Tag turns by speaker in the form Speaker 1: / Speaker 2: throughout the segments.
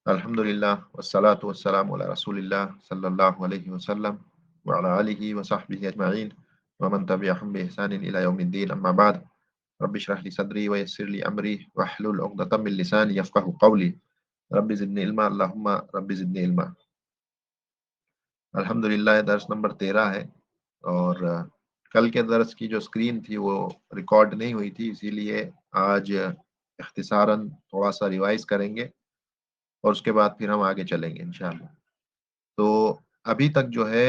Speaker 1: الحمدللہ والصلاة والسلام علی رسول اللہ صلی اللہ علیہ وسلم وعلی آلہ وصحبہ اجمعین ومن تبعہم بإحسان الی یوم الدین، اما بعد۔ رب اشرح لی صدری ویسر لی امری واحلل عقدۃ من لسانی یفقہوا قولی، رب زدنی علما، اللہم رب زدنی علما۔ الحمدللہ درس نمبر 13 ہے، اور کل کے درس کی جو اسکرین تھی وہ ریکارڈ نہیں ہوئی تھی، اسی لیے آج اختصاراً تھوڑا سا ریوائز کریں گے اور اس کے بعد پھر ہم آگے چلیں گے انشاءاللہ۔ تو ابھی تک جو ہے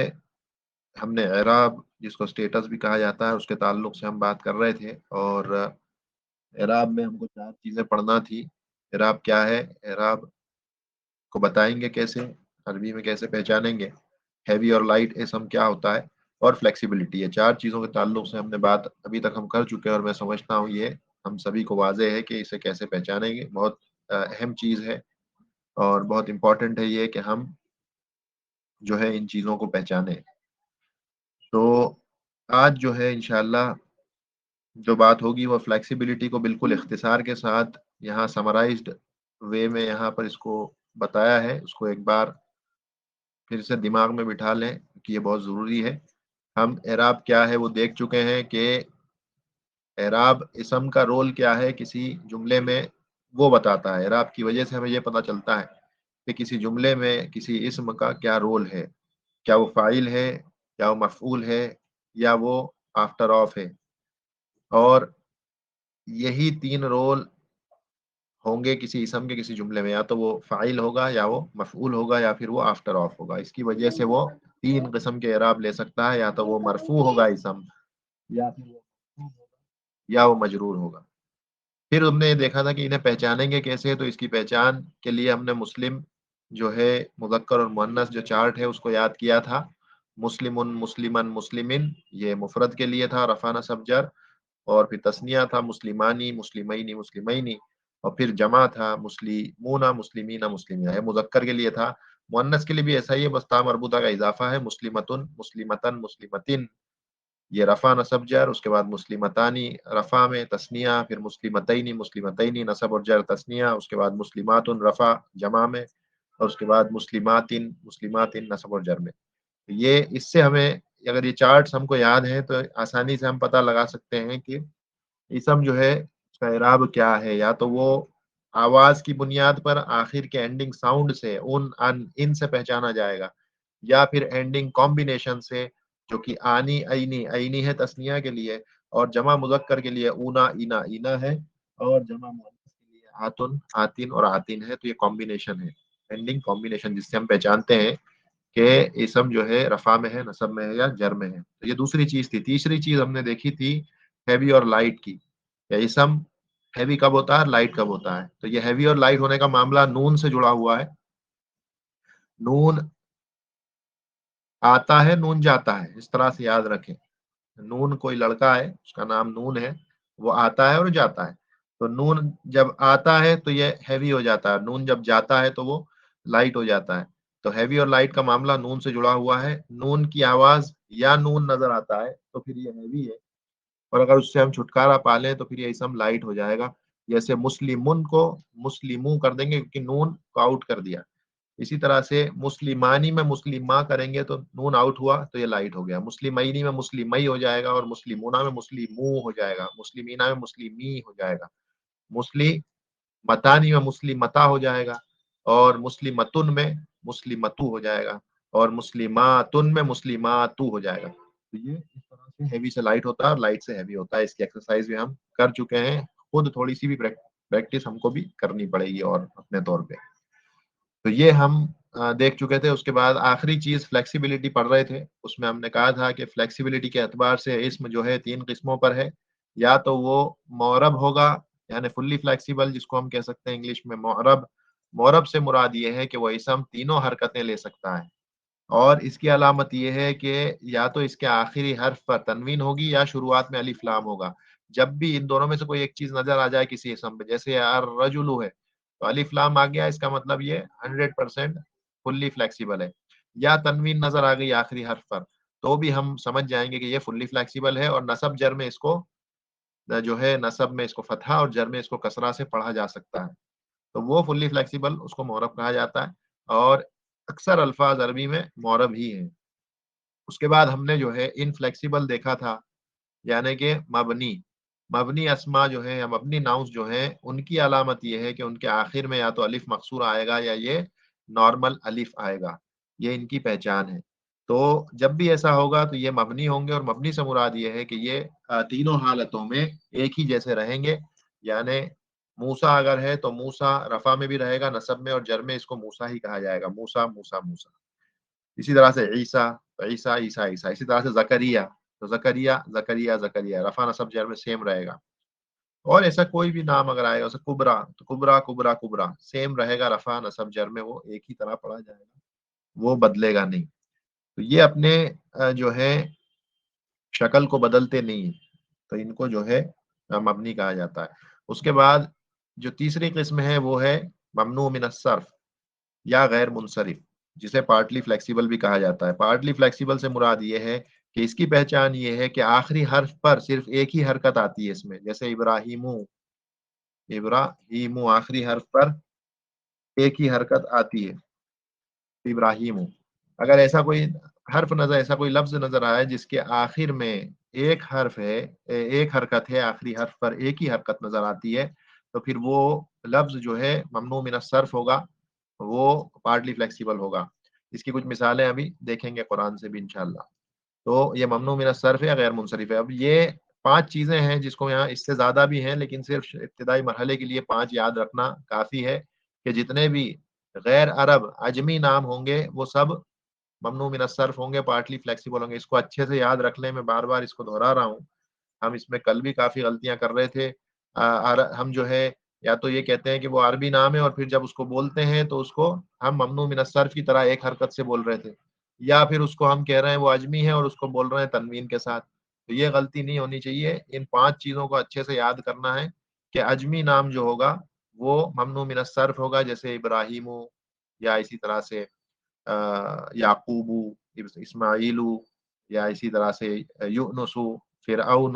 Speaker 1: ہم نے اعراب، جس کو اسٹیٹس بھی کہا جاتا ہے، اس کے تعلق سے ہم بات کر رہے تھے، اور اعراب میں ہم کو 4 چیزیں پڑھنا تھی۔ اعراب کیا ہے، اعراب کو بتائیں گے کیسے، عربی میں کیسے پہچانیں گے، ہیوی اور لائٹ اسم کیا ہوتا ہے، اور فلیکسیبلٹی۔ یہ 4 چیزوں کے تعلق سے ہم نے بات ابھی تک ہم کر چکے ہیں، اور میں سمجھتا ہوں یہ ہم سبھی کو واضح ہے کہ اسے کیسے پہچانیں گے۔ بہت اہم چیز ہے اور بہت امپورٹنٹ ہے یہ کہ ہم جو ہے ان چیزوں کو پہچانیں۔ تو آج جو ہے انشاءاللہ جو بات ہوگی وہ فلیکسیبلٹی کو بالکل اختصار کے ساتھ یہاں سمرائزڈ وے میں یہاں پر اس کو بتایا ہے۔ اس کو ایک بار پھر سے دماغ میں بٹھا لیں کہ یہ بہت ضروری ہے۔ ہم اعراب کیا ہے وہ دیکھ چکے ہیں کہ اعراب اسم کا رول کیا ہے کسی جملے میں، وہ بتاتا ہے۔ اعراب کی وجہ سے ہمیں یہ پتہ چلتا ہے کہ کسی جملے میں کسی اسم کا کیا رول ہے، کیا وہ فاعل ہے، یا وہ مفعول ہے، یا وہ آفٹر آف ہے۔ اور یہی 3 رول ہوں گے کسی اسم کے کسی جملے میں، یا تو وہ فاعل ہوگا، یا وہ مفعول ہوگا، یا پھر وہ آفٹر آف ہوگا۔ اس کی وجہ سے وہ 3 قسم کے اعراب لے سکتا ہے، یا تو وہ مرفوع ہوگا اسم، یا پھر وہ یا وہ مجرور ہوگا۔ پھر ہم نے یہ دیکھا تھا کہ انہیں پہچانیں گے کیسے، تو اس کی پہچان کے لیے ہم نے مسلم جو ہے مذکر اور مؤنث جو چارٹ ہے اس کو یاد کیا تھا۔ مسلم، مسلمن، مسلمن یہ مفرد کے لیے تھا، رفع نصب جر، اور پھر تثنیہ تھا مسلمانی، مسلمینی، مسلمینی، اور پھر جمع تھا مسلمون، مسلمین، مسلمین، یہ مذکر کے لیے تھا۔ مؤنث کے لیے بھی ایسا ہی ہے، بس تا مربوطہ کا اضافہ ہے، مسلمتن، مسلمتن، مسلمتن، یہ رفع نصب جر، اس کے بعد مسلمتانی رفع میں تثنیہ، پھر مسلمتینی، مسلمتینی نصب اور جر تثنیہ، اس کے بعد مسلمات رفع جمع میں، اور اس کے بعد مسلمات، مسلمات نصب اور جر میں۔ یہ اس سے ہمیں اگر یہ چارٹس ہم کو یاد ہیں تو آسانی سے ہم پتہ لگا سکتے ہیں کہ اسم جو ہے اس کا اعراب کیا ہے۔ یا تو وہ آواز کی بنیاد پر آخر کے اینڈنگ ساؤنڈ سے ان، ان، ان سے پہچانا جائے گا، یا پھر اینڈنگ کمبینیشن سے، جو کہ آنی، اینی، اینی ہے تثنیہ کے لیے، اور جمع مذکر کے لیے اونا، اینا، اینا ہے، اور جمع مؤنث کے لیے آتن، آتین اور آتین ہے۔ تو یہ کمبینیشن ہے، اینڈنگ کمبینیشن، جس سے ہم پہچانتے ہیں کہ اسم جو ہے رفع میں ہے، نصب میں ہے، یا جر میں ہے۔ تو یہ دوسری چیز تھی۔ تیسری چیز ہم نے دیکھی تھی ہیوی اور لائٹ کی، کہ اسم ہیوی کب ہوتا ہے، لائٹ کب ہوتا ہے۔ تو یہ ہیوی اور لائٹ ہونے کا معاملہ نون سے جڑا ہوا ہے۔ نون آتا ہے، نون جاتا ہے، اس طرح سے یاد رکھیں۔ نون کوئی لڑکا ہے، اس کا نام نون ہے، وہ آتا ہے اور جاتا ہے۔ تو نون جب آتا ہے تو یہ ہیوی ہو جاتا ہے، نون جب جاتا ہے تو وہ لائٹ ہو جاتا ہے۔ تو ہیوی اور لائٹ کا معاملہ نون سے جڑا ہوا ہے۔ نون کی آواز یا نون نظر آتا ہے تو پھر یہ ہیوی ہے، اور اگر اس سے ہم چھٹکارا پا لیں تو پھر یہ اسم لائٹ ہو جائے گا۔ جیسے مسلمن کو مسلموں کر دیں گے کیونکہ نون کو آؤٹ کر دیا۔ اسی طرح سے مسلمانی میں مسلمہ کریں گے تو نون آؤٹ ہوا تو یہ لائٹ ہو گیا۔ مسلمینی میں مسلمئی ہو جائے گا، اور مسلمونہ میں مسلمو ہو جائے گا، مسلمینہ میں مسلمی ہو جائے گا، مسلمتانی میں مسلمتا ہو جائے گا، اور مسلمتن میں مسلمتو ہو جائے گا، اور مسلماتن میں مسلماتو ہو جائے گا۔ تو یہ اس طرح سے ہیوی سے لائٹ ہوتا ہے، اور لائٹ سے ہیوی ہوتا ہے۔ اس کی ایکسرسائز بھی ہم کر چکے ہیں، خود تھوڑی سی بھی پریکٹس ہم کو بھی کرنی پڑے گی اور اپنے طور پہ۔ تو یہ ہم دیکھ چکے تھے۔ اس کے بعد آخری چیز فلیکسیبلٹی پڑھ رہے تھے، اس میں ہم نے کہا تھا کہ فلیکسیبلٹی کے اعتبار سے اسم جو ہے 3 قسموں پر ہے۔ یا تو وہ معرب ہوگا، یعنی فلی فلیکسیبل، جس کو ہم کہہ سکتے ہیں انگلش میں معرب۔ معرب سے مراد یہ ہے کہ وہ اسم تینوں حرکتیں لے سکتا ہے، اور اس کی علامت یہ ہے کہ یا تو اس کے آخری حرف پر تنوین ہوگی، یا شروعات میں الف لام ہوگا۔ جب بھی ان دونوں میں سے کوئی ایک چیز نظر آ جائے کسی اسم پہ، جیسے الرجل ہے تو الف لام آ گیا، اس کا مطلب یہ 100% فلی فلیکسیبل ہے۔ یا تنوین نظر آ گئی آخری حرف پر، تو بھی ہم سمجھ جائیں گے کہ یہ فلی فلیکسیبل ہے، اور نصب جر میں اس کو جو ہے، نصب میں اس کو فتحہ اور جر میں اس کو کسرہ سے پڑھا جا سکتا ہے۔ تو وہ فلی فلیکسیبل اس کو معرب کہا جاتا ہے، اور اکثر الفاظ عربی میں معرب ہی ہیں۔ اس کے بعد ہم نے جو ہے انفلیکسیبل دیکھا تھا، یعنی کہ مبنی مبنی اسما جو ہیں یا مبنی ناؤنس جو ہیں، ان کی علامت یہ ہے کہ ان کے آخر میں یا تو الف مقصور آئے گا یا یہ نارمل الف آئے گا، یہ ان کی پہچان ہے۔ تو جب بھی ایسا ہوگا تو یہ مبنی ہوں گے، اور مبنی سے مراد یہ ہے کہ یہ تینوں حالتوں میں ایک ہی جیسے رہیں گے، یعنی موسا اگر ہے تو موسا رفع میں بھی رہے گا، نصب میں اور جر میں اس کو موسا ہی کہا جائے گا، موسا موسا موسا۔ اسی طرح سے عیسیٰ عیسیٰ عیسیٰ عیسیٰ، اسی طرح سے زکریا تو زکریا زکریا زکریا، رفع نصب جر میں سیم رہے گا۔ اور ایسا کوئی بھی نام اگر آئے گا، جیسے کبرا تو کبرا کبرا کبرا سیم رہے گا، رفع نصب جر میں وہ ایک ہی طرح پڑھا جائے گا، وہ بدلے گا نہیں۔ تو یہ اپنے جو ہے شکل کو بدلتے نہیں ہیں، تو ان کو جو ہے مبنی کہا جاتا ہے۔ اس کے بعد جو تیسری قسم ہے وہ ہے ممنوع من الصرف یا غیر منصرف، جسے پارٹلی فلیکسیبل بھی کہا جاتا ہے۔ پارٹلی فلیکسیبل سے مراد یہ ہے کہ اس کی پہچان یہ ہے کہ آخری حرف پر صرف ایک ہی حرکت آتی ہے اس میں، جیسے ابراہیمو ابراہیمو آخری حرف پر ایک ہی حرکت آتی ہے، ابراہیم، اگر ایسا کوئی حرف نظر ایسا کوئی لفظ نظر آئے جس کے آخر میں ایک حرف ہے، ایک حرکت ہے، آخری حرف پر ایک ہی حرکت نظر آتی ہے، تو پھر وہ لفظ جو ہے ممنوع من الصرف ہوگا، وہ پارٹلی فلیکسیبل ہوگا۔ اس کی کچھ مثالیں ابھی دیکھیں گے قرآن سے بھی انشاءاللہ۔ تو یہ ممنوع من الصرف ہے یا غیر منصرف ہے۔ اب یہ 5 چیزیں ہیں جس کو یہاں اس سے زیادہ بھی ہیں، لیکن صرف ابتدائی مرحلے کے لیے 5 یاد رکھنا کافی ہے کہ جتنے بھی غیر عرب عجمی نام ہوں گے وہ سب ممنوع من الصرف ہوں گے، پارٹلی فلیکسیبل ہوں گے۔ اس کو اچھے سے یاد رکھ لیں، میں بار بار اس کو دہرا رہا ہوں، ہم اس میں کل بھی کافی غلطیاں کر رہے تھے۔ ہم جو ہے یا تو یہ کہتے ہیں کہ وہ عربی نام ہے، اور پھر جب اس کو بولتے ہیں تو اس کو ہم ممنوع من الصرف کی طرح ایک حرکت سے بول رہے تھے، یا پھر اس کو ہم کہہ رہے ہیں وہ عجمی ہے اور اس کو بول رہے ہیں تنوین کے ساتھ۔ تو یہ غلطی نہیں ہونی چاہیے، ان 5 چیزوں کو اچھے سے یاد کرنا ہے کہ عجمی نام جو ہوگا وہ ممنوع من الصرف ہوگا، جیسے ابراہیم، یا اسی طرح سے یعقوب، اسماعیل، یا اسی طرح سے یونس، فرعون،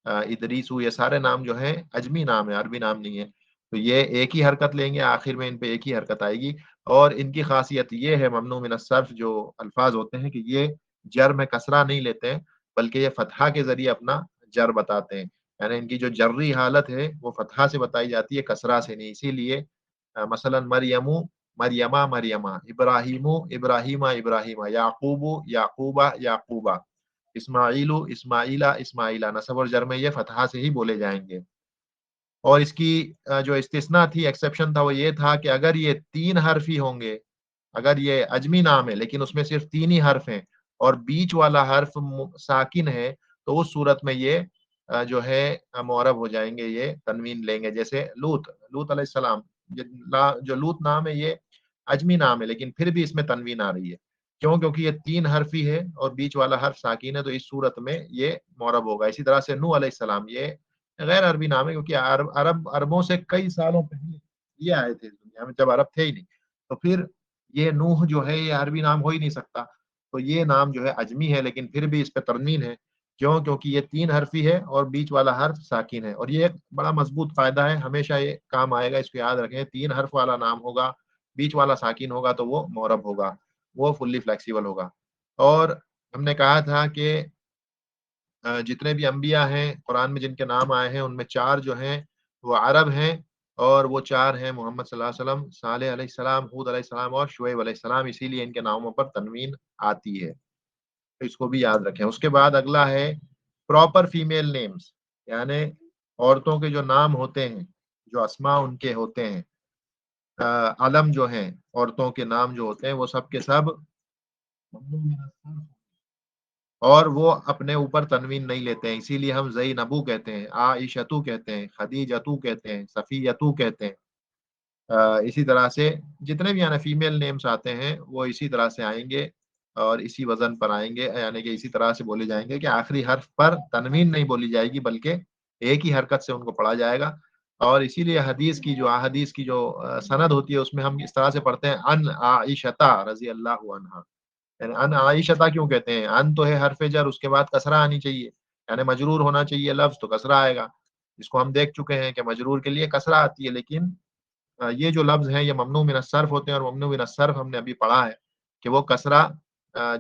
Speaker 1: ادریس، یہ سارے نام جو ہیں عجمی نام ہے، عربی نام نہیں ہے۔ تو یہ ایک ہی حرکت لیں گے، آخر میں ان پہ ایک ہی حرکت آئے گی، اور ان کی خاصیت یہ ہے ممنوع من الصرف جو الفاظ ہوتے ہیں کہ یہ جر میں کسرہ نہیں لیتے ہیں، بلکہ یہ فتحہ کے ذریعے اپنا جر بتاتے ہیں، یعنی ان کی جو جری حالت ہے وہ فتحہ سے بتائی جاتی ہے، کسرہ سے نہیں۔ اسی لیے مثلا مریم مریمہ مریمہ، ابراہیم ابراہیمہ ابراہیمہ، یعقوب یعقوبہ یعقوبہ، اسماعیل اسماعیلہ اسماعیلہ، نصب اور جر میں یہ فتحہ سے ہی بولے جائیں گے۔ اور اس کی جو استثناء تھی، ایکسیپشن تھا، وہ یہ تھا کہ اگر یہ 3 حرف ہی ہوں گے، اگر یہ عجمی نام ہے لیکن اس میں صرف 3 ہی حرف ہیں اور بیچ والا حرف ساکن ہے، تو اس صورت میں یہ جو ہے معرب ہو جائیں گے، یہ تنوین لیں گے، جیسے لوط علیہ السلام، جو لوط نام ہے یہ عجمی نام ہے لیکن پھر بھی اس میں تنوین آ رہی ہے، کیوں؟ کیونکہ یہ 3 حرفی ہے اور بیچ والا حرف ساکین ہے، تو اس صورت میں یہ معرب ہوگا۔ اسی طرح سے نوح علیہ السلام، یہ غیر عربی نام ہے کیونکہ عربوں سے کئی سالوں پہلے یہ آئے تھے اس دنیا میں، جب عرب تھے ہی نہیں، تو پھر یہ نوح جو ہے یہ عربی نام ہو ہی نہیں سکتا، تو یہ نام جو ہے عجمی ہے لیکن پھر بھی اس پہ ترمیم ہے، کیوں؟ کیونکہ یہ 3 حرفی ہے اور بیچ والا حرف ساکن ہے، اور یہ ایک بڑا مضبوط فائدہ ہے، ہمیشہ یہ کام آئے گا، اس کو یاد رکھیں، 3 حرف والا نام ہوگا، بیچ والا ساکن ہوگا تو وہ معرب ہوگا، وہ فلی فلیکسیبل ہوگا۔ اور ہم نے کہا تھا کہ جتنے بھی انبیاء ہیں قرآن میں جن کے نام آئے ہیں، ان میں 4 جو ہیں وہ عرب ہیں، اور وہ 4 ہیں محمد صلی اللہ علیہ وسلم، صالح علیہ السلام، ہود علیہ السلام اور شعیب علیہ السلام، اسی لیے ان کے ناموں پر تنوین آتی ہے، تو اس کو بھی یاد رکھیں۔ اس کے بعد اگلا ہے پراپر فیمیل نیمز، یعنی عورتوں کے جو نام ہوتے ہیں، جو اسماء ان کے ہوتے ہیں، علم جو ہیں عورتوں کے نام جو ہوتے ہیں، وہ سب کے سب اور وہ اپنے اوپر تنوین نہیں لیتے ہیں، اسی لیے ہم زینبو کہتے ہیں، عائشتو کہتے ہیں، خدیجتو کہتے ہیں، صفیتو کہتے ہیں۔ اسی طرح سے جتنے بھی یعنی فیمیل نیمز آتے ہیں وہ اسی طرح سے آئیں گے اور اسی وزن پر آئیں گے، یعنی کہ اسی طرح سے بولے جائیں گے کہ آخری حرف پر تنوین نہیں بولی جائے گی بلکہ ایک ہی حرکت سے ان کو پڑھا جائے گا۔ اور اسی لیے حدیث کی جو سند ہوتی ہے اس میں ہم اس طرح سے پڑھتے ہیں ان عائشہ رضی اللہ عنہا، یعنی ان عائشہ کیوں کہتے ہیں؟ ان تو ہے حرف جر، اس کے بعد کسرہ آنی چاہیے، یعنی مجرور ہونا چاہیے لفظ، تو کسرہ آئے گا، جس کو ہم دیکھ چکے ہیں کہ مجرور کے لیے کسرہ آتی ہے، لیکن یہ جو لفظ ہیں یہ ممنوع من الصرف ہوتے ہیں، اور ممنوع من الصرف ہم نے ابھی پڑھا ہے کہ وہ کسرہ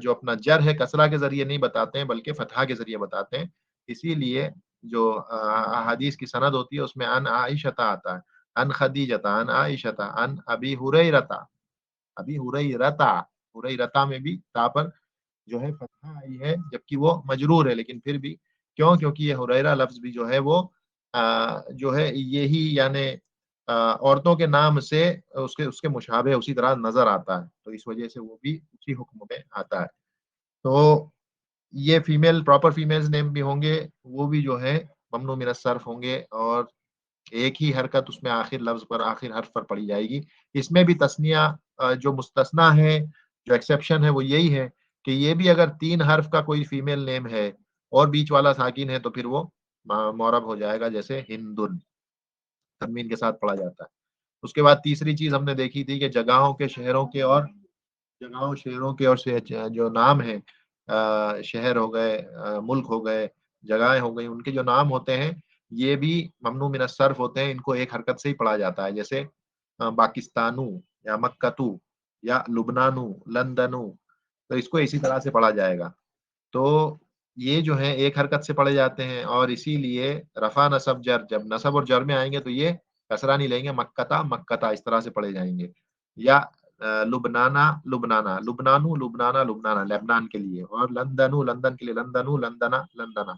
Speaker 1: جو اپنا جر ہے کسرہ کے ذریعے نہیں بتاتے ہیں بلکہ فتحہ کے ذریعے بتاتے ہیں. اسی لیے جو احادیث کی سند ہوتی ہے اس میں ان عائشہ آتا ہے، ان خدیجہ، ان عائشہ، ان ابی ہریرہ. ابی ہریرہ، ہریرہ میں بھی تا پر جو ہے فتحہ آئی ہے جبکہ وہ مجرور ہے، لیکن پھر بھی کیوں؟ کیونکہ یہ ہریرہ لفظ بھی جو ہے وہ جو ہے یہی یعنی عورتوں کے نام سے اس کے مشابہ اسی طرح نظر آتا ہے، تو اس وجہ سے وہ بھی اسی حکم میں آتا ہے. تو یہ فیمیل پراپر فیمیلز نیم بھی ہوں گے، وہ بھی جو ہے ممنوع من الصرف ہوں گے، اور ایک ہی حرکت اس میں آخر لفظ پر آخر حرف پر پڑی جائے گی. اس میں بھی تثنیہ جو مستثنا ہے، جو ایکسیپشن ہے وہ یہی ہے کہ یہ بھی اگر 3 حرف کا کوئی فیمیل نیم ہے اور بیچ والا ساکن ہے تو پھر وہ معرب ہو جائے گا، جیسے ہندن تنوین کے ساتھ پڑھا جاتا ہے. اس کے بعد تیسری چیز ہم نے دیکھی تھی کہ جگہوں کے شہروں کے اور جو نام ہیں، شہر ہو گئے، ملک ہو گئے، جگہیں ہو گئی، ان کے جو نام ہوتے ہیں یہ بھی ممنوع من الصرف ہوتے ہیں. ان کو ایک حرکت سے ہی پڑھا جاتا ہے، جیسے پاکستانو یا مکتو یا لبنانو، لندنو، تو اس کو اسی طرح سے پڑھا جائے گا. تو یہ جو ہے ایک حرکت سے پڑھے جاتے ہیں، اور اسی لیے رفع نصب جر جب نصب اور جر میں آئیں گے تو یہ کسرہ نہیں لیں گے، مکتا مکتا اس طرح سے پڑھے جائیں گے. یا لبنانا لبنانا، لبنانو لبنانا لبنانا لبنان کے لیے، اور لندنو لندن کے لیے لندنو لندنا لندنا.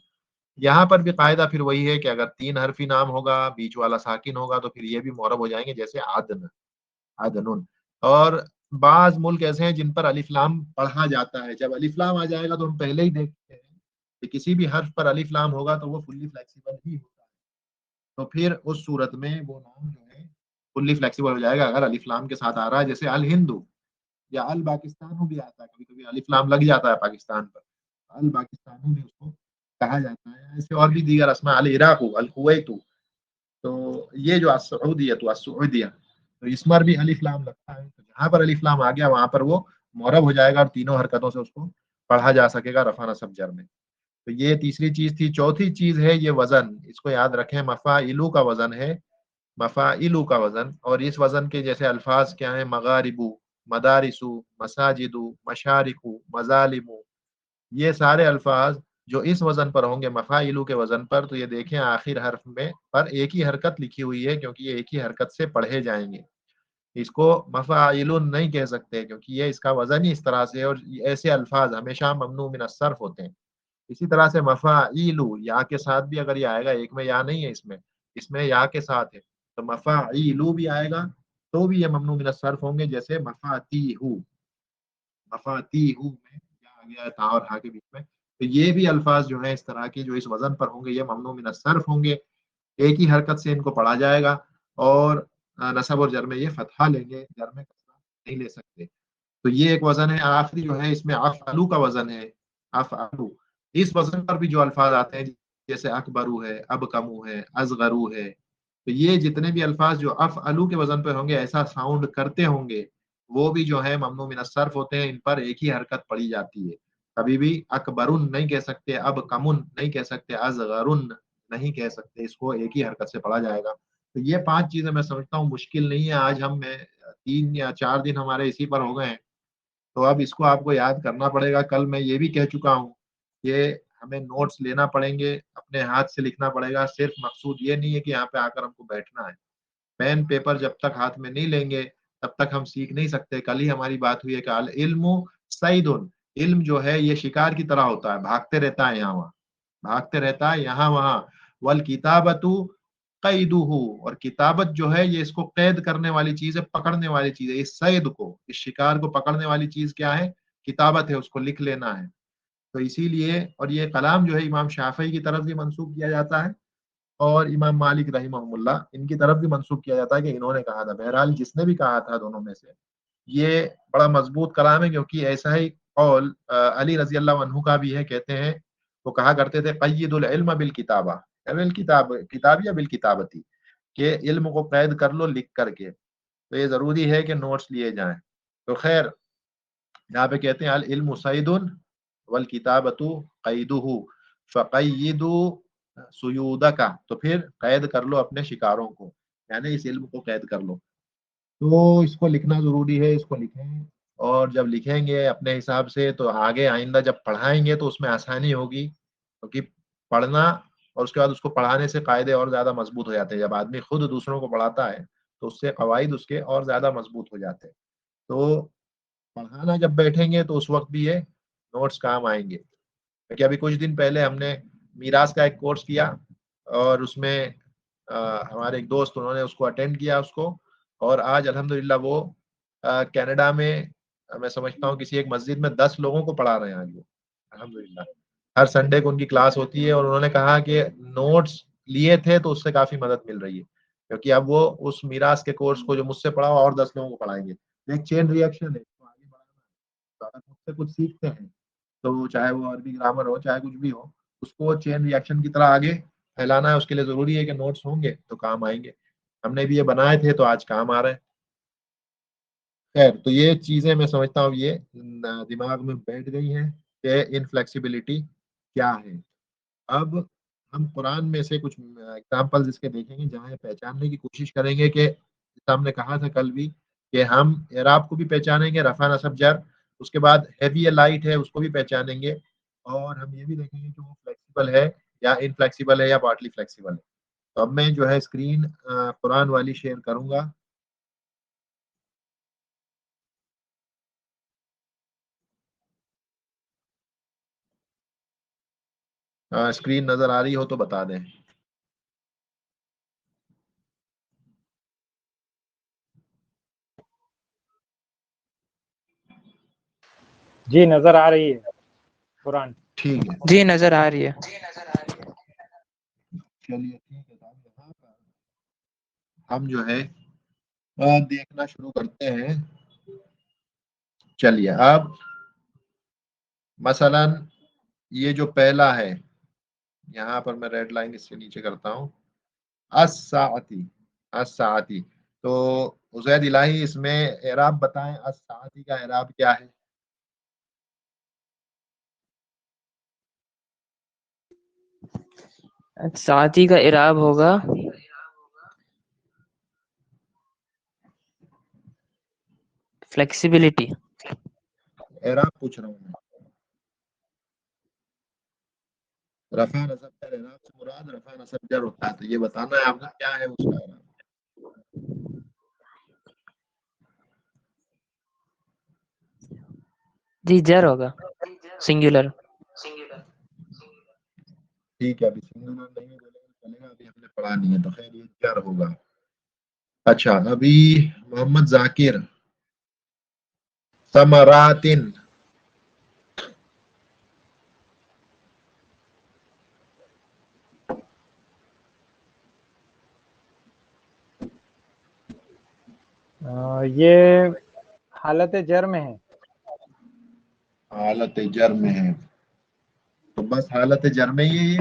Speaker 1: یہاں پر بھی قاعدہ پھر وہی ہے کہ اگر 3 حرفی نام ہوگا، بیچ والا ساکن ہوگا، تو پھر یہ بھی معرب ہو جائیں گے، جیسے عدن، عدنن. اور بعض ملک ایسے ہیں جن پر الف لام پڑھا جاتا ہے. جب الف لام آ جائے گا تو ہم پہلے ہی دیکھتے ہیں کہ کسی بھی حرف پر الف لام ہوگا تو وہ فلی فلیکسیبل ہی ہوتا ہے، تو پھر اس صورت میں وہ نام جو ہے فلی فلیکسیبل ہو جائے گا اگر الف لام کے ساتھ آ رہا ہے، جیسے الہندو یا الپاکستانو بھی آتا ہے، کبھی کبھی الف لام لگ جاتا ہے پاکستان پر، الپاکستانو بھی اس کو کہا جاتا ہے. ایسے اور بھی دیگر اسماء، العراق، الکویت. تو یہ جو السعودیہ، تو اس پر بھی الف لام لگتا ہے، تو جہاں پر الف لام آ گیا وہاں پر وہ معرب ہو جائے گا، اور تینوں حرکتوں سے اس کو پڑھا جا سکے گا رفع نصب جر میں. تو یہ تیسری چیز تھی. چوتھی چیز ہے یہ وزن، اس کو یاد رکھیں، مفاعلو کا وزن ہے، مفاعلو کا وزن. اور اس وزن کے جیسے الفاظ کیا ہیں؟ مغاربو، مدارسو، مساجدو، مشارکو، مظالمو. یہ سارے الفاظ جو اس وزن پر ہوں گے، مفاعلو کے وزن پر، تو یہ دیکھیں آخر حرف میں پر ایک ہی حرکت لکھی ہوئی ہے، کیونکہ یہ ایک ہی حرکت سے پڑھے جائیں گے. اس کو مفاعلن نہیں کہہ سکتے کیونکہ یہ اس کا وزن ہی اس طرح سے ہے، اور ایسے الفاظ ہمیشہ ممنوع من الصرف ہوتے ہیں. اسی طرح سے مفاعیلو، یا کے ساتھ بھی اگر یہ آئے گا، ایک میں یا نہیں ہے، اس میں یا کے ساتھ ہے، تو مفاعیلو بھی آئے گا تو بھی یہ ممنوع من الصرف ہوں گے، جیسے مفاتیحو، مفاتیحو میں یا آ گیا ہے تا اور ہا کے بیچ میں. تو یہ بھی الفاظ جو ہیں اس طرح کے جو اس وزن پر ہوں گے یہ ممنوع من الصرف ہوں گے، ایک ہی حرکت سے ان کو پڑھا جائے گا، اور نصب اور جر میں یہ فتحہ لیں گے، جر میں کسرہ نہیں لے سکتے. تو یہ ایک وزن ہے. آخری جو ہے اس میں افعلو کا وزن ہے، افعلو. اس وزن پر بھی جو الفاظ آتے ہیں جیسے اکبرو ہے، ابکمو ہے، ازغرو ہے، تو یہ جتنے بھی الفاظ جو افعلو کے وزن پہ ہوں گے، ایسا ساؤنڈ کرتے ہوں گے، وہ بھی جو ہے ممنوع من الصرف ہوتے ہیں. ان پر ایک ہی حرکت پڑی جاتی ہے، کبھی بھی اکبرن نہیں کہہ سکتے، اب کمن نہیں کہہ سکتے، ازغرن نہیں کہہ سکتے، اس کو ایک ہی حرکت سے پڑھا جائے گا. تو یہ 5 چیزیں میں سمجھتا ہوں مشکل نہیں ہے. آج ہم میں 3 یا 4 دن ہمارے اسی پر ہو گئے ہیں، تو اب اس کو آپ کو یاد کرنا پڑے گا. کل میں یہ بھی کہہ چکا ہوں کہ ہمیں نوٹس لینا پڑیں گے، اپنے ہاتھ سے لکھنا پڑے گا. صرف مقصود یہ نہیں ہے کہ یہاں پہ آ کر ہم کو بیٹھنا ہے. پین پیپر جب تک ہاتھ میں نہیں لیں گے تب تک ہم سیکھ نہیں سکتے. کل ہی ہماری بات ہوئی ہے کہ العلم صیدن، علم جو ہے یہ شکار کی طرح ہوتا ہے، بھاگتے رہتا ہے یہاں وہاں، بھاگتے رہتا ہے یہاں وہاں. والکتابۃ قیدہ، اور کتابت جو ہے یہ اس کو قید کرنے والی چیز ہے، پکڑنے والی چیز ہے. اس صید کو، اس شکار کو پکڑنے والی چیز کیا ہے؟ کتابت ہے، اس کو لکھ لینا ہے. تو اسی لیے، اور یہ کلام جو ہے امام شافعی کی طرف بھی منسوب کیا جاتا ہے، اور امام مالک رحمہ اللہ ان کی طرف بھی منسوب کیا جاتا ہے کہ انہوں نے کہا تھا. بہرحال جس نے بھی کہا تھا دونوں میں سے، یہ بڑا مضبوط کلام ہے، کیونکہ ایسا ہی قول علی رضی اللہ عنہ کا بھی ہے. کہتے ہیں وہ کہا کرتے تھے قید العلم بالکتابہ، کتاب یا بالکتابتی، کہ علم کو قید کر لو لکھ کر کے. تو یہ ضروری ہے کہ نوٹس لیے جائیں. تو خیر، یہاں پہ کہتے ہیں العلم صید والکتابۃ قیدہ فقیدوا سیودک، تو پھر قید کر لو اپنے شکاروں کو، یعنی اس علم کو قید کر لو. تو اس کو لکھنا ضروری ہے، اس کو لکھیں، اور جب لکھیں گے اپنے حساب سے تو آگے آئندہ جب پڑھائیں گے تو اس میں آسانی ہوگی، کیونکہ پڑھنا اور اس کے بعد اس کو پڑھانے سے قاعدے اور زیادہ مضبوط ہو جاتے ہیں۔ جب آدمی خود دوسروں کو پڑھاتا ہے تو اس سے قواعد اس کے اور زیادہ مضبوط ہو جاتے ہیں۔ تو پڑھانا جب بیٹھیں گے تو اس وقت بھی یہ نوٹس کام آئیں گے، کیونکہ ابھی کچھ دن پہلے ہم نے میراث کا ایک کورس کیا، اور اس میں ہمارے ایک دوست انہوں نے اس کو اٹینڈ کیا اس کو، اور آج الحمدللہ وہ کینیڈا میں میں سمجھتا ہوں کسی ایک مسجد میں 10 لوگوں کو پڑھا رہے ہیں آج وہ، الحمدللہ۔ ہر سنڈے کو ان کی کلاس ہوتی ہے، اور انہوں نے کہا کہ نوٹس لیے تھے تو اس سے کافی مدد مل رہی ہے، کیونکہ اب وہ اس میراث کے کورس کو جو مجھ سے پڑھا اور 10 لوگوں کو پڑھائیں گے۔ ایک چین ریئیکشن ہے، تو آگے بڑھانا ہے۔ تو اگر مجھ سے کچھ سیکھتے ہیں تو چاہے وہ عربی گرامر ہو چاہے کچھ بھی ہو، اس کو چین ریئیکشن کی طرح آگے پھیلانا ہے۔ اس کے لیے ضروری ہے کہ نوٹس ہوں گے تو کام آئیں گے۔ ہم نے بھی یہ بنائے تھے تو آج کام آ رہے ہیں۔ خیر، تو یہ چیزیں میں سمجھتا ہوں یہ دماغ میں بیٹھ گئی ہیں کہ انفلیکسیبلٹی کیا ہے۔ اب ہم قرآن میں سے کچھ ایگزامپل اس کے دیکھیں گے جہاں یہ پہچاننے کی کوشش کریں گے کہ جیسا ہم نے کہا تھا کل بھی کہ ہم اعراب کو بھی پہچانیں گے، رفع نصب جر، اس کے بعد ہیوی یا لائٹ ہے اس کو بھی پہچانیں گے، اور ہم یہ بھی دیکھیں گے کہ وہ فلیکسیبل ہے یا انفلیکسیبل ہے یا پارٹلی فلیکسیبل ہے۔ تو اب میں جو ہے اسکرین قرآن والی شیئر کروں گا۔ اسکرین نظر آ رہی ہو تو بتا دیں۔
Speaker 2: جی نظر آ رہی ہے قرآن۔
Speaker 1: ٹھیک ہے،
Speaker 3: جی نظر آ رہی ہے۔
Speaker 1: چلیے ٹھیک ہے، تو یہاں پر ہم جو ہے دیکھنا شروع کرتے ہیں۔ چلیے اب مثلا یہ جو پہلا ہے، یہاں پر میں ریڈ لائن اس سے نیچے کرتا ہوں، الساعتی، الساعتی۔ تو عزید الہی اس میں اعراب بتائیں، الساعتی کا اعراب کیا ہے؟
Speaker 3: ساتھی کا اعراب ہوگا فلیکسیبلٹی۔
Speaker 1: اعراب پوچھ رہا ہوں میں، رفع نصب جر، اعراب سے مراد رفع نصب جر ہوتا ہے، تو یہ بتانا ہے آپ نے کیا ہے اس کا اعراب۔
Speaker 3: جی جر ہوگا، سنگولر۔
Speaker 1: ٹھیک ہے، ابھی سنگولر نہیں بولے گا چلے گا، ابھی ہم نے پڑھا نہیں ہے، تو خیر یہ جر ہوگا۔ اچھا، ابھی محمد ذاکر، ثمراتن،
Speaker 2: یہ حالت جر میں ہے۔
Speaker 1: حالت جر میں ہے، تو بس حالت جر میں ہی ہے یہ؟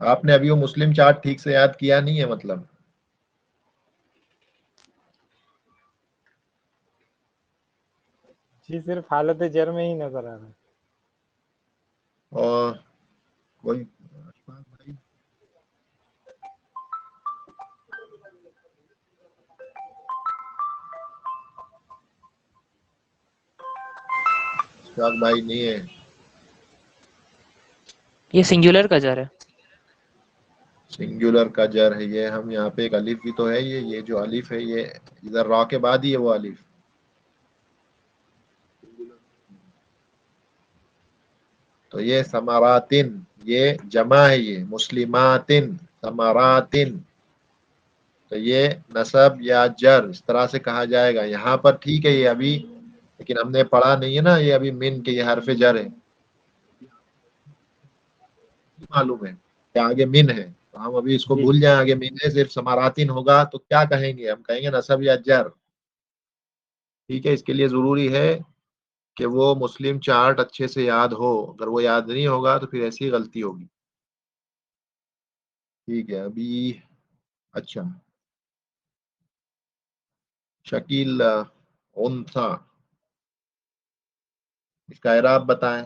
Speaker 1: آپ نے ابھی وہ مسلم چارٹ ٹھیک سے یاد کیا نہیں ہے مطلب؟
Speaker 2: جی صرف حالت جر میں ہی نظر آ رہا ہے۔
Speaker 1: اور کوئی اشفاق بھائی، اشفاق بھائی نہیں ہے؟
Speaker 3: یہ سنگولر کا جر ہے۔
Speaker 1: سنگولر کا جر ہے یہ، ہم یہاں پہ ایک الف بھی تو ہے، یہ جو الف ہے یہ ادھر را کے بعد ہی ہے وہ الف۔ تو یہ ثمراتن، یہ جمع ہے، یہ مسلماتن، ثمراتن، تو یہ نصب یا جر اس طرح سے کہا جائے گا۔ یہاں پر ٹھیک ہے یہ ابھی، لیکن ہم نے پڑھا نہیں ہے نا یہ ابھی من کے یہ حرف جر ہے، معلوم ہے کہ آگے من ہے، تو ہم ابھی اس کو
Speaker 2: جی
Speaker 1: بھول جائیں، آگے من ہے، صرف ثمراتن ہوگا تو کیا کہیں گے؟ ہم کہیں گے نصب یا جر۔ ٹھیک ہے، اس کے لیے ضروری ہے کہ وہ مسلم چارٹ اچھے سے یاد ہو، اگر وہ یاد نہیں ہوگا تو پھر ایسی غلطی ہوگی۔ ٹھیک ہے، ابھی اچھا، شکیل انثا، اس کا اعراب بتائیں۔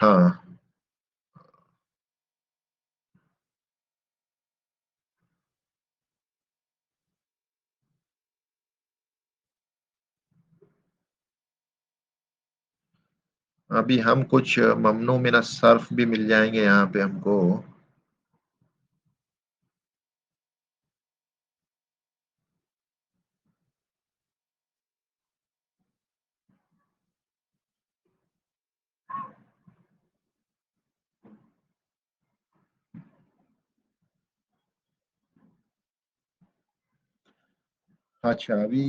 Speaker 1: ہاں ابھی ہم کچھ ممنوع من الصرف بھی مل جائیں گے یہاں پہ ہم کو. اچھا ابھی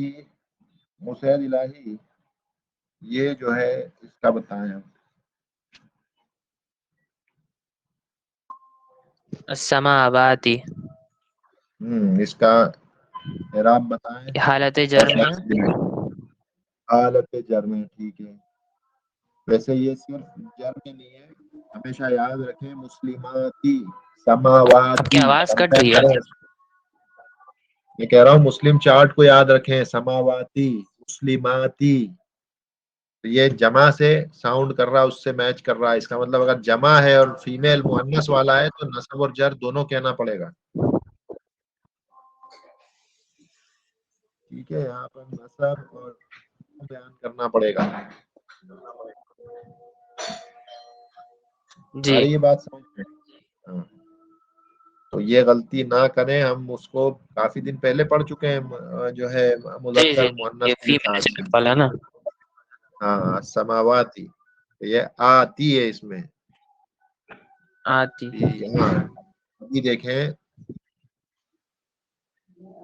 Speaker 1: مسعد الہی یہ جو ہے اس کا بتائیں ہم.
Speaker 3: السماواتی
Speaker 1: اس کا اعراب بتائیں.
Speaker 3: حالت
Speaker 1: اور
Speaker 3: جر میں ہے.
Speaker 1: flexibility. حالت جر میں ٹھیک ہے. ویسے یہ صرف جر میں نہیں ہے، ہمیشہ یاد رکھیں مسلماتی
Speaker 3: آپ کی
Speaker 1: سماواتی
Speaker 3: آواز کٹ
Speaker 1: کمپیئر
Speaker 3: رہی ہے.
Speaker 1: کریں. میں کہہ رہا ہوں مسلم چارٹ کو یاد رکھیں، سماواتی مسلماتی. تو یہ جمع سے ساؤنڈ کر رہا ہے، اس سے میچ کر رہا ہے. اس کا مطلب اگر جمع ہے اور فیمیل مؤنث والا ہے تو نصب اور جر دونوں کہنا پڑے گا. ٹھیک ہے، یہاں پر نصب اور بیان کرنا پڑے گا.
Speaker 3: جی
Speaker 1: آ رہی ہے بات سمجھ میں؟ ہاں. تو یہ غلطی نہ کریں، ہم اس کو کافی دن پہلے پڑھ چکے ہیں جو ہے
Speaker 3: جی جی
Speaker 1: مذکر مؤنث
Speaker 3: یہ
Speaker 1: کے
Speaker 3: فیمیل
Speaker 1: لحاظ سے.
Speaker 3: والا نا.
Speaker 1: ہاں سماواتی یہ آتی ہے اس میں.
Speaker 3: آتی
Speaker 1: ہاں ابھی دیکھیں،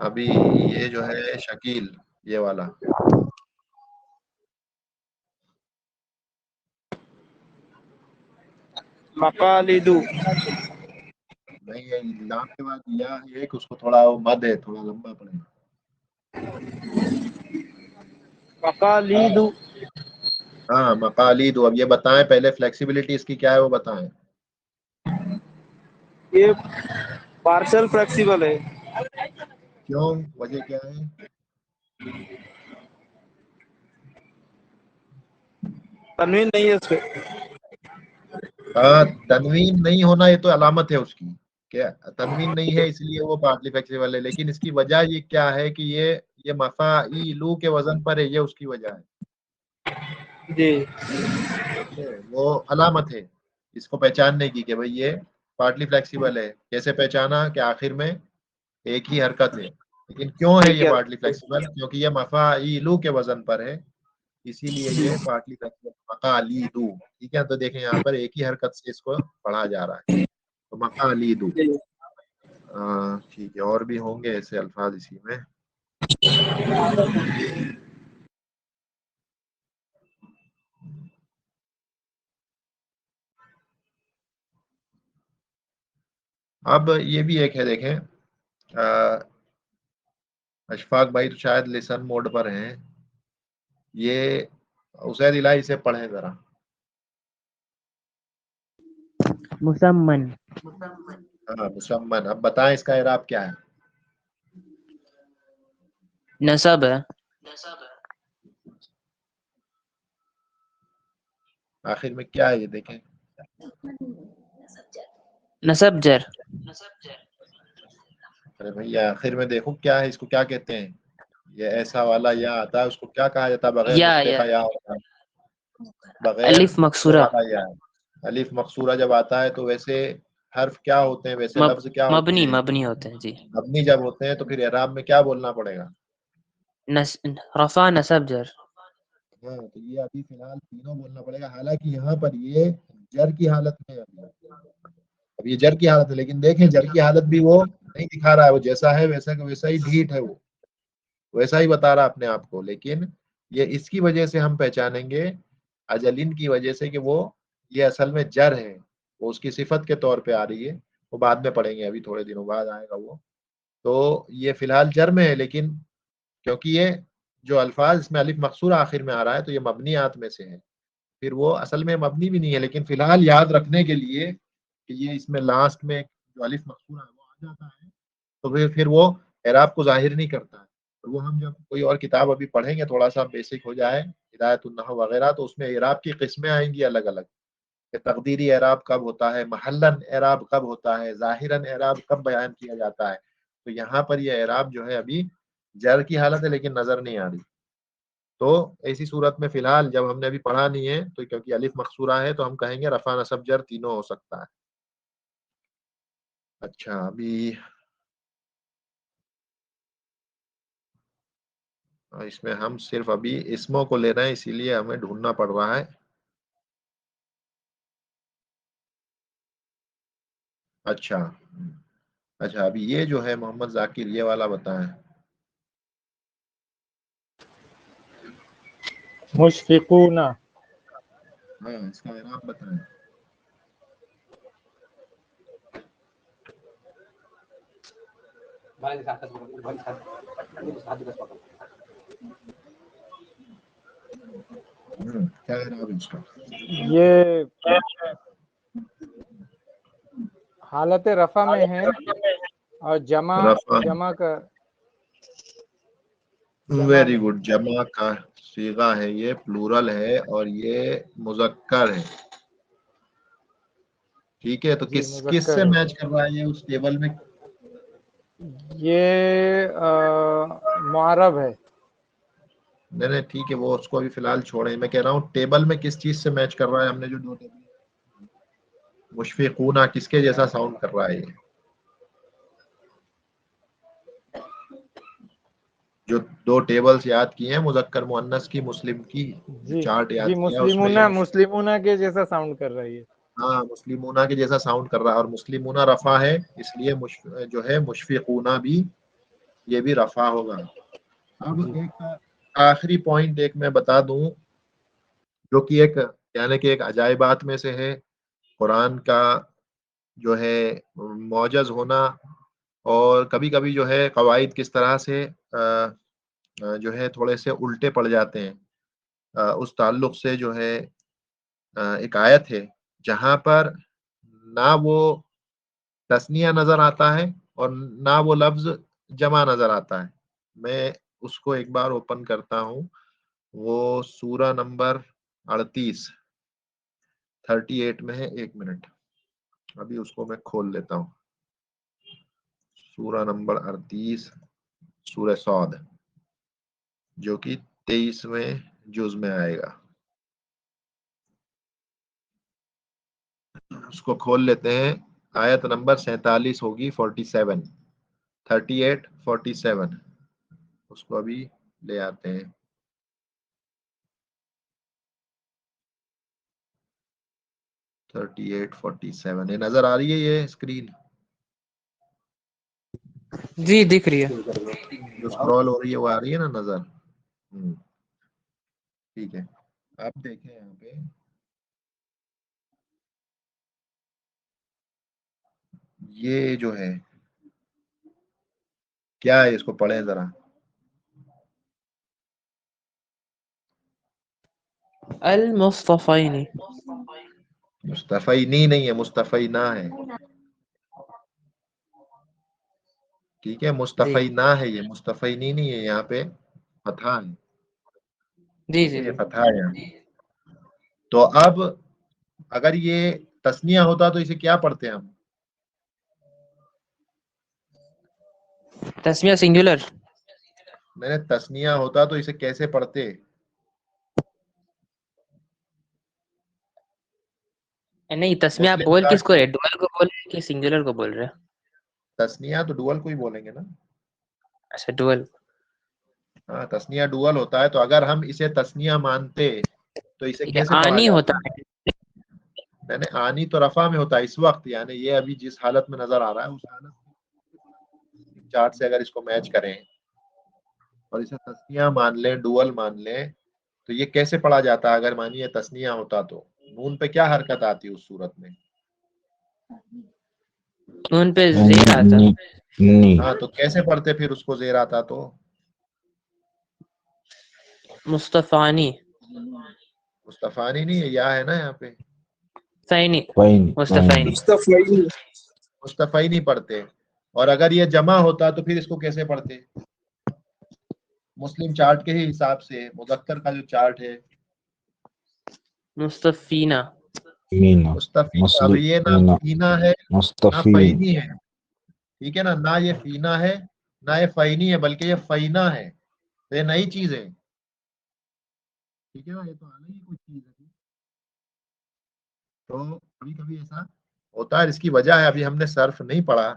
Speaker 1: ابھی یہ جو ہے شکیل یہ والا
Speaker 4: مقالدو
Speaker 1: نہیں ہے، لام کے بعد یا ہے کہ اس کو تھوڑا وہ مد ہے، تھوڑا لمبا پڑے گا.
Speaker 4: مقالدو
Speaker 1: ہاں مقالید. اب یہ بتائیں پہلے فلیکسیبلٹی اس کی کیا ہے وہ بتائیں.
Speaker 4: یہ پارشل فلیکسیبل ہے.
Speaker 1: کیوں؟ وجہ کیا ہے؟
Speaker 4: تنوین نہیں ہے اس پہ.
Speaker 1: تنوین نہیں ہونا یہ تو علامت ہے اس کی کہ تنوین نہیں ہے، اس لیے وہ پارٹلی فلیکسیبل ہے. لیکن اس کی وجہ یہ کیا ہے کہ یہ مفاعیلو کے وزن پر ہے، یہ اس کی وجہ ہے.
Speaker 4: جی
Speaker 1: وہ علامت ہے اس کو پہچاننے کی کہ بھئی یہ پارٹلی فلیکسیبل ہے. کیسے پہچانا؟ کہ آخر میں ایک ہی حرکت ہے. لیکن کیوں ہے یہ پارٹلی فلیکسیبل؟ کیونکہ یہ مفاعیلو کے وزن پر ہے، اسی لیے یہ پارٹلی فلیکسیبل. مقالیدو ٹھیک ہے. تو دیکھیں یہاں پر ایک ہی حرکت سے اس کو پڑھا جا رہا ہے، تو مقالیدو. ٹھیک ہے، اور بھی ہوں گے ایسے الفاظ اسی میں. اب یہ بھی ایک ہے، دیکھیں اشفاق بھائی تو شاید لسن موڈ پر ہیں. یہ عزیر الہی سے پڑھیں ذرا.
Speaker 3: مسمن
Speaker 1: ہاں مسمن. اب بتائیں اس کا اعراب کیا ہے.
Speaker 3: نصب ہے.
Speaker 1: آخر میں کیا ہے یہ دیکھیں.
Speaker 3: نصب جر.
Speaker 1: ارے بھیا آخر میں دیکھو کیا ہے، اس کو کیا کہتے ہیں. یہ ایسا والا یا آتا ہے، اس کو کیا کہا جاتا ہے؟ بغیر
Speaker 3: یا
Speaker 1: نقطے کا یا ہوتا ہے، بغیر
Speaker 3: الف
Speaker 1: نقطے
Speaker 3: مکسورہ
Speaker 1: والا یا ہے. الف مقصورہ جب آتا ہے تو ویسے حرف کیا ہوتے ہیں، ویسے لفظ کیا ہوتے ہیں؟
Speaker 3: مبنی ہوتے ہیں. جی
Speaker 1: مبنی جب ہوتے ہیں تو پھر اعراب میں کیا بولنا پڑے گا؟
Speaker 3: رفع نصب جر.
Speaker 1: ہاں تو یہ ابھی فی الحال تینوں بولنا پڑے گا. حالانکہ یہاں پر یہ جر کی حالت میں اب یہ جر کی حالت ہے، لیکن دیکھیں جر کی حالت بھی وہ نہیں دکھا رہا ہے. وہ جیسا ہے ویسا کا ویسا ہی ڈھیٹ ہے، وہ ویسا ہی بتا رہا اپنے آپ کو. لیکن یہ اس کی وجہ سے ہم پہچانیں گے، اجلین کی وجہ سے، کہ وہ یہ اصل میں جر ہے. وہ اس کی صفت کے طور پہ آ رہی ہے. وہ بعد میں پڑھیں گے، ابھی تھوڑے دنوں بعد آئے گا وہ. تو یہ فی الحال جر میں ہے، لیکن کیونکہ یہ جو الفاظ اس میں الف مقصور آخر میں آ رہا ہے تو یہ مبنیات میں سے ہے. پھر وہ اصل میں مبنی بھی نہیں ہے، لیکن فی الحال یاد رکھنے کے لیے کہ یہ اس میں لاسٹ میں جو الف مقصور ہے وہ آ جاتا ہے، تو پھر وہ اعراب کو ظاہر نہیں کرتا ہے. وہ ہم جب کوئی اور کتاب ابھی پڑھیں گے، تھوڑا سا بیسک ہو جائے ہدایت النحو وغیرہ، تو اس میں اعراب کی قسمیں آئیں گی الگ الگ. کہ تقدیری اعراب کب ہوتا ہے، محلن اعراب کب ہوتا ہے، ظاہراً اعراب کب بیان کیا جاتا ہے. تو یہاں پر یہ اعراب جو ہے ابھی جر کی حالت ہے لیکن نظر نہیں آ رہی. تو ایسی صورت میں فی الحال جب ہم نے ابھی پڑھا نہیں ہے تو کیونکہ الف مقصورہ ہے تو ہم کہیں گے رفع نصب جر تینوں ہو سکتا ہے. اچھا ابھی اس میں ہم صرف ابھی اسموں کو لے رہے ہیں اسی لیے ہمیں ڈھونڈنا پڑ رہا ہے. اچھا ابھی یہ جو ہے محمد ذاکر یہ والا بتائیں.
Speaker 2: مشفقون.
Speaker 1: ہاں اس کا اعراب بتائیں. کیا اعراب ہے اس کا؟
Speaker 2: یہ حالت رفع میں ہے اور جمع کا
Speaker 1: ویری گڈ. جمع کا صیغہ ہے، یہ پلورل ہے اور یہ مذکر ہے. ٹھیک ہے تو
Speaker 2: جی
Speaker 1: کس
Speaker 2: مذکر
Speaker 1: سے
Speaker 2: ہے.
Speaker 1: میچ کر رہا ہے یہ اس ٹیبل میں؟
Speaker 2: یہ معرب ہے.
Speaker 1: نہیں ٹھیک ہے وہ اس کو ابھی فی الحال چھوڑیں. میں کہہ رہا ہوں ٹیبل میں کس چیز سے میچ کر رہا ہے. ہم نے جو دو ٹیبل مشفقون کس کے جیسا ساؤنڈ کر رہا ہے یہ جو دو ٹیبلز یاد کی ہیں مذکر مؤنث کی مسلم کی جو
Speaker 2: جی
Speaker 1: چارٹ یاد
Speaker 2: جی
Speaker 1: کیا اس میں یہ
Speaker 2: مسلمونہ کے جیسا ساؤنڈ کر رہی ہے.
Speaker 1: ہاں مسلمونہ کے جیسا ساؤنڈ کر رہا ہے اور مسلمونہ رفع ہے اس لیے جو ہے مشفقونہ بھی یہ بھی رفع ہوگا. اب
Speaker 2: جی
Speaker 1: ایک آخری پوائنٹ ایک میں بتا دوں جو کہ ایک یعنی کہ ایک عجائبات میں سے ہے قرآن کا جو ہے معجز ہونا اور کبھی کبھی جو ہے قواعد کس طرح سے جو ہے تھوڑے سے الٹے پڑ جاتے ہیں. اس تعلق سے جو ہے ایک آیت ہے جہاں پر نہ وہ تثنیہ نظر آتا ہے اور نہ وہ لفظ جمع نظر آتا ہے. میں اس کو ایک بار اوپن کرتا ہوں. وہ سورہ نمبر 38 میں ہے. ایک منٹ ابھی اس کو میں کھول لیتا ہوں. سورہ نمبر 38 سورہ صاد جو کہ 23ویں جز میں آئے گا. اس کو کھول لیتے ہیں. آیت نمبر 47 ہوگی 38 اس کو ابھی لے آتے ہیں. 38:47 یہ نظر آ رہی ہے یہ اسکرین
Speaker 3: جی دکھ رہی ہے.
Speaker 1: جو اسکرول ہو رہی ہے وہ آ رہی ہے نا نظر. ٹھیک ہے آپ دیکھیں یہاں پہ یہ جو ہے کیا ہے اس کو پڑھیں ذرا.
Speaker 3: المصطفین.
Speaker 1: مصطفینی نہیں ہے مصطفینہ ہے. ٹھیک ہے
Speaker 3: جی
Speaker 1: مصطفینہ ہے یہ مصطفینی نہیں ہے. یہاں پہ فتحہ ہے.
Speaker 3: جی
Speaker 1: ٹھیک ہے
Speaker 3: جی
Speaker 1: یہ
Speaker 3: جی
Speaker 1: فتحہ ہے یہاں. تو اب اگر یہ تثنیہ ہوتا تو اسے کیا پڑھتے ہم؟
Speaker 3: تسمیہ سنگولر.
Speaker 1: میں نے تثنیہ ہوتا تو اسے کیسے پڑھتے؟
Speaker 3: نہیں تسمیہ آپ
Speaker 1: مسلم
Speaker 3: بول کس
Speaker 1: چارٹ
Speaker 3: کو
Speaker 1: میں
Speaker 3: رہے، ڈوئل کو بول رہے کہ سنگولر کو بول رہے؟
Speaker 1: تثنیہ تو ڈوئل کو ہی بولیں گے نا.
Speaker 3: اچھا ڈوئل.
Speaker 1: ہاں تثنیہ ڈوئل ہوتا ہے. تو اگر ہم اسے تثنیہ مانتے تو اسے
Speaker 3: یہ
Speaker 1: کیسے پڑھا
Speaker 3: آنی
Speaker 1: جاتا؟
Speaker 3: ہوتا ہے.
Speaker 1: میں نے آنی تو رفع میں ہوتا ہے اس وقت یعنی یہ ابھی جس حالت میں نظر آ رہا ہے اس حالت چارٹ سے اگر اس کو میچ کریں اور اسے تثنیہ مان لیں ڈوئل مان لیں تو یہ کیسے پڑھا جاتا ہے؟ اگر مانیے تثنیہ ہوتا تو نون پہ کیا حرکت آتی اس صورت میں؟
Speaker 3: ان پہ زیر آتا.
Speaker 1: ہاں تو کیسے پڑھتے پھر اس کو زیر آتا تو؟
Speaker 3: مصطفانی.
Speaker 1: مصطفانی نہیں ہے یا ہے نا یہاں پہ
Speaker 3: فینی. مصطفینی.
Speaker 4: مصطفین.
Speaker 1: مصطفی نہیں پڑھتے. اور اگر یہ جمع ہوتا تو پھر اس کو کیسے پڑھتے؟ مسلم چارٹ کے ہی حساب سے مذکر کا جو چارٹ ہے
Speaker 3: مصطفینہ.
Speaker 1: مستفین، اب یہ نہ فینا ہے نہ فینی ہے، ٹھیک ہے نا، نہ یہ فینا ہے نہ یہ فینی ہے، بلکہ یہ فینا ہے، تو یہ نئی چیز ہے، ٹھیک ہے نا، یہ تو الگ ہی کوئی چیز ہے. تو کبھی کبھی ایسا ہوتا ہے، اس کی وجہ ہے ابھی ہم نے صرف نہیں پڑھا،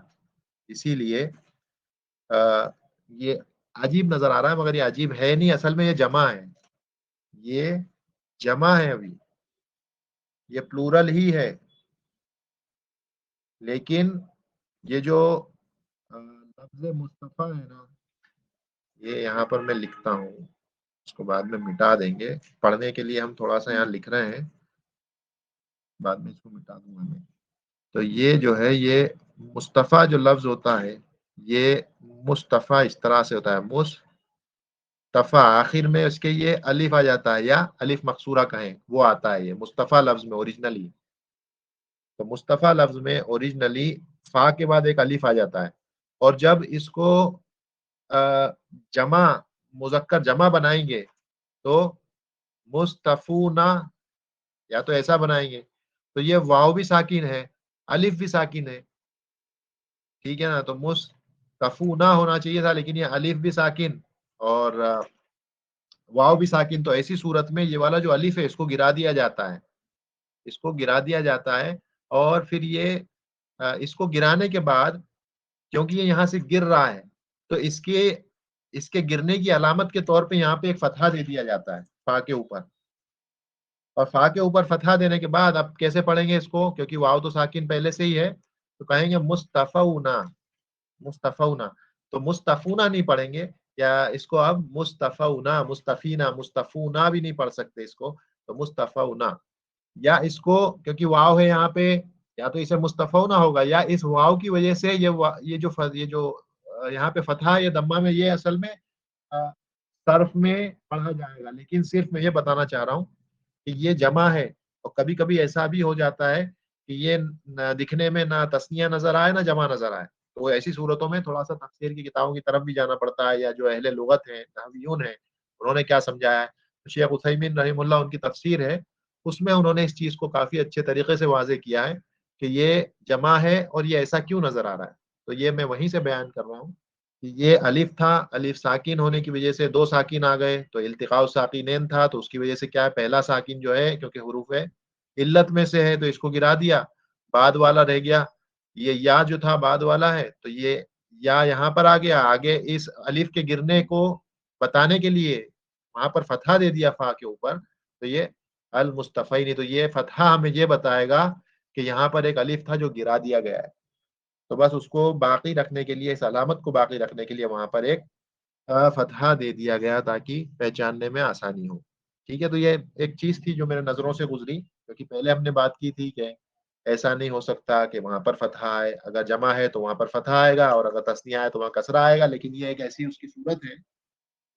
Speaker 1: اسی لیے یہ عجیب نظر آ رہا ہے، مگر یہ عجیب ہے نہیں، اصل میں یہ جمع ہے، یہ جمع ہے، ابھی یہ پلورل ہی ہے، لیکن یہ جو لفظ مصطفیٰ ہے نا، یہ یہاں پر میں لکھتا ہوں، اس کو بعد میں مٹا دیں گے، پڑھنے کے لیے ہم تھوڑا سا یہاں لکھ رہے ہیں، بعد میں اس کو مٹا دوں گا میں. تو یہ جو ہے، یہ مصطفیٰ جو لفظ ہوتا ہے، یہ مصطفیٰ اس طرح سے ہوتا ہے، مصطفیٰ، آخر میں اس کے یہ الف آ جاتا ہے، یا الف مقصورہ کہیں، وہ آتا ہے یہ مصطفیٰ لفظ میں اوریجنلی. تو مصطفیٰ لفظ میں اوریجنلی فا کے بعد ایک الف آ جاتا ہے، اور جب اس کو جمع، مذکر جمع بنائیں گے تو مصطفونا، یا تو ایسا بنائیں گے تو یہ واو بھی ساکن ہے، الف بھی ساکن ہے، ٹھیک ہے نا، تو مصطفونا ہونا چاہیے تھا، لیکن یہ الف بھی ساکن اور واو بھی ساکن، تو ایسی صورت میں یہ والا جو الف ہے اس کو گرا دیا جاتا ہے، اس کو گرا دیا جاتا ہے، اور پھر یہ اس کو گرانے کے بعد، کیونکہ یہ یہاں سے گر رہا ہے، تو اس کے گرنے کی علامت کے طور پہ یہاں پہ ایک فتحہ دے دیا جاتا ہے فا کے اوپر، اور فا کے اوپر فتحہ دینے کے بعد اب کیسے پڑھیں گے اس کو، کیونکہ واو تو ساکن پہلے سے ہی ہے، تو کہیں گے مصطفونا، مصطفونا، تو مصطفونا نہیں پڑھیں گے، یا اس کو اب مصطفونا، مصطفینا، مصطفونا بھی نہیں پڑھ سکتے اس کو، تو مصطفونا، یا اس کو کیونکہ واو ہے یہاں پہ، یا تو اسے مصطفونا ہوگا، یا اس واو کی وجہ سے یہ جو یہاں پہ فتحہ، یہ دمہ میں، یہ اصل میں صرف میں پڑھا جائے گا، لیکن صرف میں یہ بتانا چاہ رہا ہوں کہ یہ جمع ہے، اور کبھی کبھی ایسا بھی ہو جاتا ہے کہ یہ دکھنے میں نہ تثنیہ نظر آئے نہ جمع نظر آئے، تو ایسی صورتوں میں تھوڑا سا تفسیر کی کتابوں کی طرف بھی جانا پڑتا ہے، یا جو اہل لغت ہیں، نحویون ہیں، انہوں نے کیا سمجھایا ہے. شیخ عثیمین رحمہ اللہ ان کی تفسیر ہے، اس میں انہوں نے اس چیز کو کافی اچھے طریقے سے واضح کیا ہے کہ یہ جمع ہے اور یہ ایسا کیوں نظر آ رہا ہے. تو یہ میں وہیں سے بیان کر رہا ہوں کہ یہ الف تھا، الف ساکن ہونے کی وجہ سے دو ساکن آ گئے، تو التقاء الساکنین تھا، تو اس کی وجہ سے کیا ہے، پہلا ساکن جو ہے کیونکہ حروف علت میں سے ہے تو اس کو گرا دیا، بعد والا رہ گیا، یہ یا جو تھا بعد والا ہے، تو یہ یا یہاں پر آ گیا، آگے اس الف کے گرنے کو بتانے کے لیے وہاں پر فتحہ دے دیا فا کے اوپر، تو یہ المصطفین، تو یہ فتحہ ہمیں یہ بتائے گا کہ یہاں پر ایک الف تھا جو گرا دیا گیا ہے، تو بس اس کو باقی رکھنے کے لیے، اس علامت کو باقی رکھنے کے لیے وہاں پر ایک فتحہ دے دیا گیا تاکہ پہچاننے میں آسانی ہو. ٹھیک ہے، تو یہ ایک چیز تھی جو میرے نظروں سے گزری، کیونکہ پہلے ہم نے بات کی تھی کہ ایسا نہیں ہو سکتا کہ وہاں پر فتحہ آئے، اگر جمع ہے تو وہاں پر فتحہ آئے گا، اور اگر تثنیہ ہے تو وہاں کسرہ آئے گا، لیکن یہ ایک ایسی اس کی صورت ہے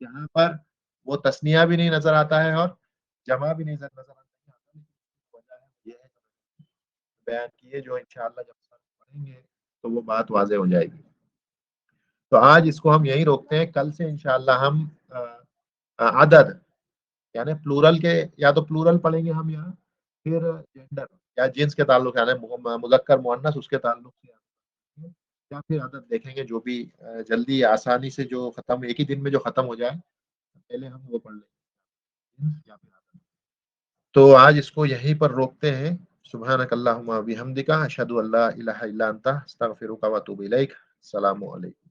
Speaker 1: جہاں پر وہ تثنیہ بھی نہیں نظر آتا ہے اور جمع بھی نہیں نظر آتا ہے. یہ ہے بیان کیے جو انشاءاللہ جب پڑھیں گے تو وہ بات واضح ہو جائے گی. تو آج اس کو ہم یہیں روکتے ہیں، کل سے انشاءاللہ ہم عدد یعنی پلورل کے، یا تو پلورل پڑھیں گے ہم یہاں، پھر جینڈر یا جنس کے تعلق یعنی مذکر مؤنث اس کے تعلق سے، یا پھر عدد دیکھیں گے، جو بھی جلدی آسانی سے جو ختم ایک ہی دن میں جو ختم ہو جائے پہلے ہم وہ پڑھ لیں گے، یا پھر عدد. تو آج اس کو یہیں پر روکتے ہیں. سبحانک اللہم و بحمدک، اشہد ان لا الہ الا انت، استغفرک و اتوب الیک. السلام علیکم.